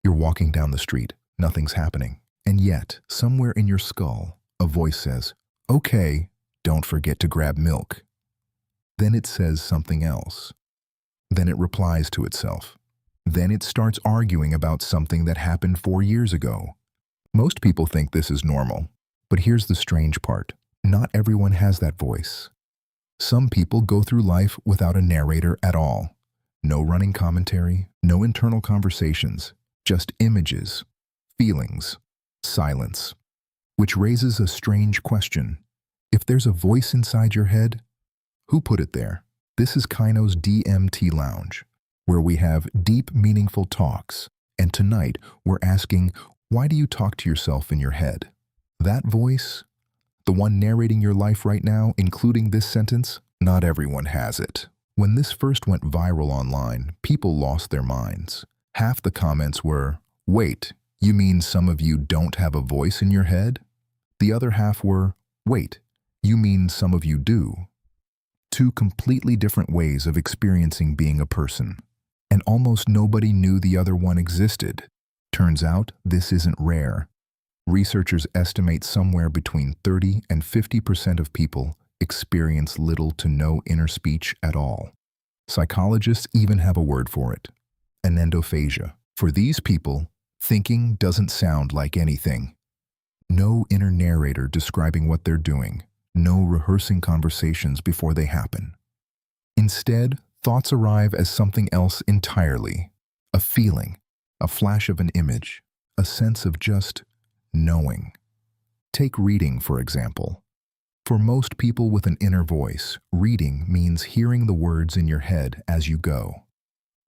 You're walking down the street, nothing's happening, and yet, somewhere in your skull, a voice says, "Okay, don't forget to grab milk." Then it says something else. Then it replies to itself. Then it starts arguing about something that happened 4 years ago. Most people think this is normal, but here's the strange part. Not everyone has that voice. Some people go through life without a narrator at all. No running commentary, no internal conversations, just images, feelings, silence. Which raises a strange question. If there's a voice inside your head, who put it there? This is KainosDMT-Lounge, where we have deep, meaningful talks. And tonight, we're asking, why do you talk to yourself in your head? That voice, the one narrating your life right now, including this sentence, not everyone has it. When this first went viral online, people lost their minds. Half the comments were, "Wait, you mean some of you don't have a voice in your head?" The other half were, "Wait, you mean some of you do?" Two completely different ways of experiencing being a person. And almost nobody knew the other one existed. Turns out, this isn't rare. Researchers estimate somewhere between 30 and 50% of people experience little to no inner speech at all. Psychologists even have a word for it, anendophasia. For these people, thinking doesn't sound like anything. No inner narrator describing what they're doing, no rehearsing conversations before they happen. Instead, thoughts arrive as something else entirely, a feeling, a flash of an image, a sense of just knowing. Take reading, for example. For most people with an inner voice, reading means hearing the words in your head as you go.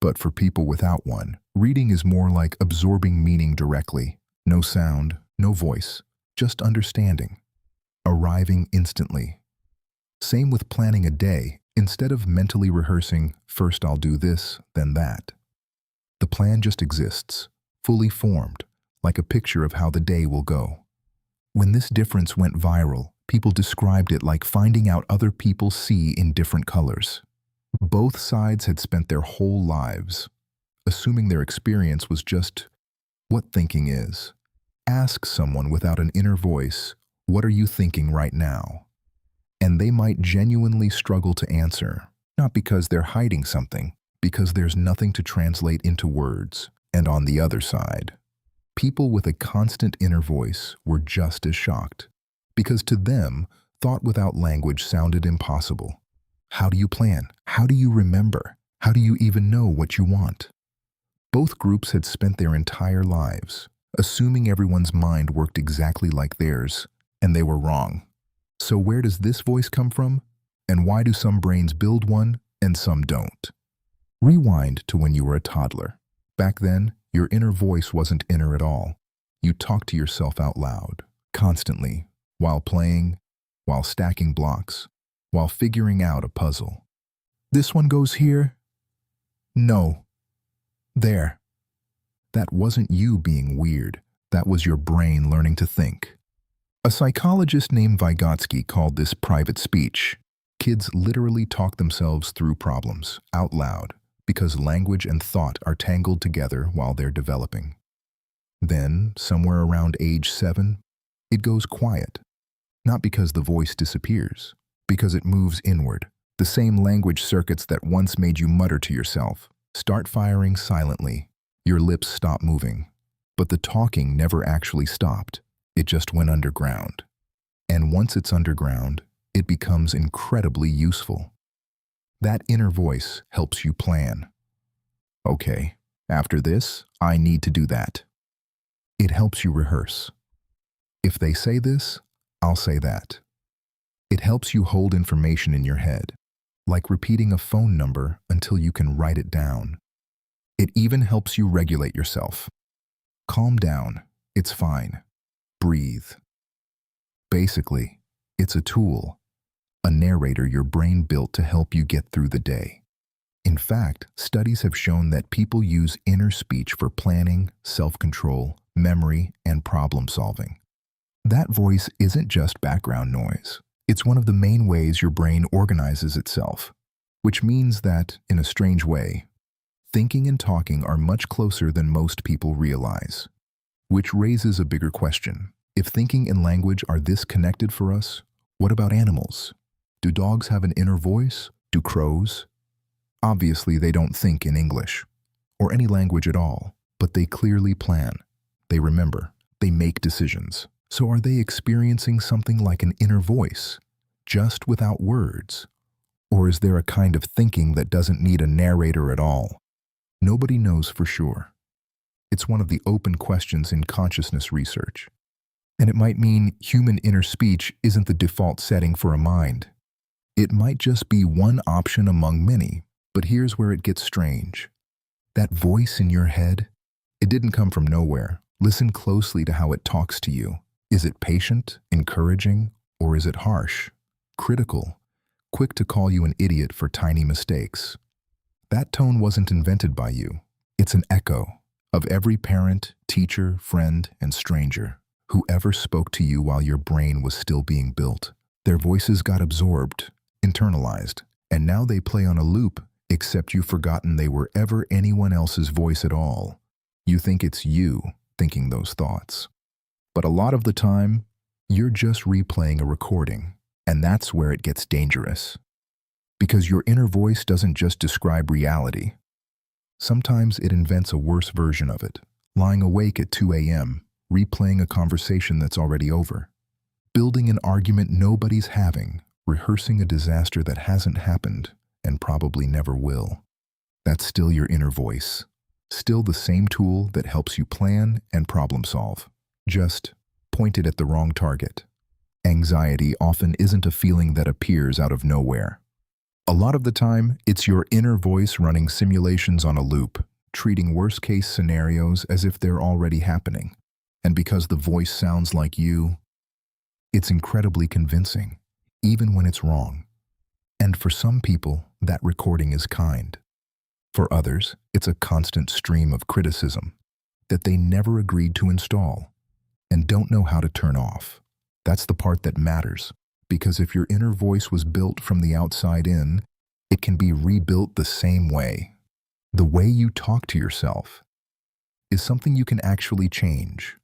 But for people without one, reading is more like absorbing meaning directly. No sound, no voice, just understanding. Arriving instantly. Same with planning a day. Instead of mentally rehearsing, first I'll do this, then that. The plan just exists, fully formed, like a picture of how the day will go. When this difference went viral, people described it like finding out other people see in different colors. Both sides had spent their whole lives assuming their experience was just what thinking is. Ask someone without an inner voice, "What are you thinking right now?" And they might genuinely struggle to answer, not because they're hiding something, because there's nothing to translate into words. And on the other side, people with a constant inner voice were just as shocked, because to them, thought without language sounded impossible. How do you plan? How do you remember? How do you even know what you want? Both groups had spent their entire lives assuming everyone's mind worked exactly like theirs, and they were wrong. So where does this voice come from? And why do some brains build one and some don't? Rewind to when you were a toddler. Back then, your inner voice wasn't inner at all. You talked to yourself out loud, constantly, while playing, while stacking blocks, while figuring out a puzzle. This one goes here? No. There. That wasn't you being weird. That was your brain learning to think. A psychologist named Vygotsky called this private speech. Kids literally talk themselves through problems, out loud, because language and thought are tangled together while they're developing. Then, somewhere around age 7, it goes quiet. Not because the voice disappears, because it moves inward. The same language circuits that once made you mutter to yourself start firing silently. Your lips stop moving. But the talking never actually stopped. It just went underground. And once it's underground, it becomes incredibly useful. That inner voice helps you plan. Okay, after this, I need to do that. It helps you rehearse. If they say this, I'll say that. It helps you hold information in your head, like repeating a phone number until you can write it down. It even helps you regulate yourself. Calm down. It's fine. Breathe. Basically, it's a tool, a narrator your brain built to help you get through the day. In fact, studies have shown that people use inner speech for planning, self-control, memory, and problem-solving. That voice isn't just background noise. It's one of the main ways your brain organizes itself, which means that, in a strange way, Thinking and talking are much closer than most people realize. Which raises a bigger question. If thinking and language are this connected for us, what about animals? Do dogs have an inner voice? Do crows? Obviously, they don't think in English or any language at all, but they clearly plan. They remember. They make decisions. So are they experiencing something like an inner voice, just without words? Or is there a kind of thinking that doesn't need a narrator at all? Nobody knows for sure. It's one of the open questions in consciousness research. And it might mean human inner speech isn't the default setting for a mind. It might just be one option among many, but here's where it gets strange. That voice in your head, it didn't come from nowhere. Listen closely to how it talks to you. Is it patient, encouraging, or is it harsh, critical, quick to call you an idiot for tiny mistakes? That tone wasn't invented by you. It's an echo of every parent, teacher, friend, and stranger who ever spoke to you while your brain was still being built. Their voices got absorbed, internalized, and now they play on a loop, except you've forgotten they were ever anyone else's voice at all. You think it's you thinking those thoughts. But a lot of the time, you're just replaying a recording, and that's where it gets dangerous. Because your inner voice doesn't just describe reality. Sometimes it invents a worse version of it, lying awake at 2 a.m., replaying a conversation that's already over, building an argument nobody's having, rehearsing a disaster that hasn't happened and probably never will. That's still your inner voice, still the same tool that helps you plan and problem solve. Just pointed at the wrong target. Anxiety often isn't a feeling that appears out of nowhere. A lot of the time, it's your inner voice running simulations on a loop, treating worst-case scenarios as if they're already happening. And because the voice sounds like you, it's incredibly convincing, even when it's wrong. And for some people, that recording is kind. For others, it's a constant stream of criticism that they never agreed to install and don't know how to turn off. That's the part that matters, because if your inner voice was built from the outside in, it can be rebuilt the same way. The way you talk to yourself is something you can actually change,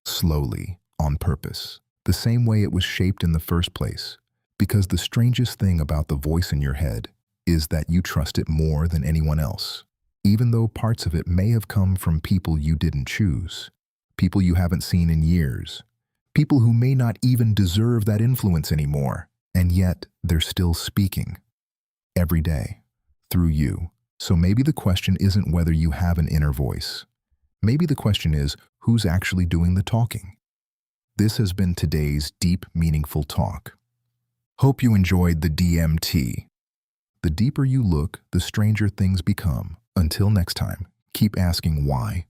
slowly, on purpose, the same way it was shaped in the first place. Because the strangest thing about the voice in your head is that you trust it more than anyone else, even though parts of it may have come from people you didn't choose, people you haven't seen in years, people who may not even deserve that influence anymore, and yet they're still speaking every day through you. So maybe the question isn't whether you have an inner voice. Maybe the question is, who's actually doing the talking? This has been today's deep, meaningful talk. Hope you enjoyed the DMT. The deeper you look, the stranger things become. Until next time, keep asking why.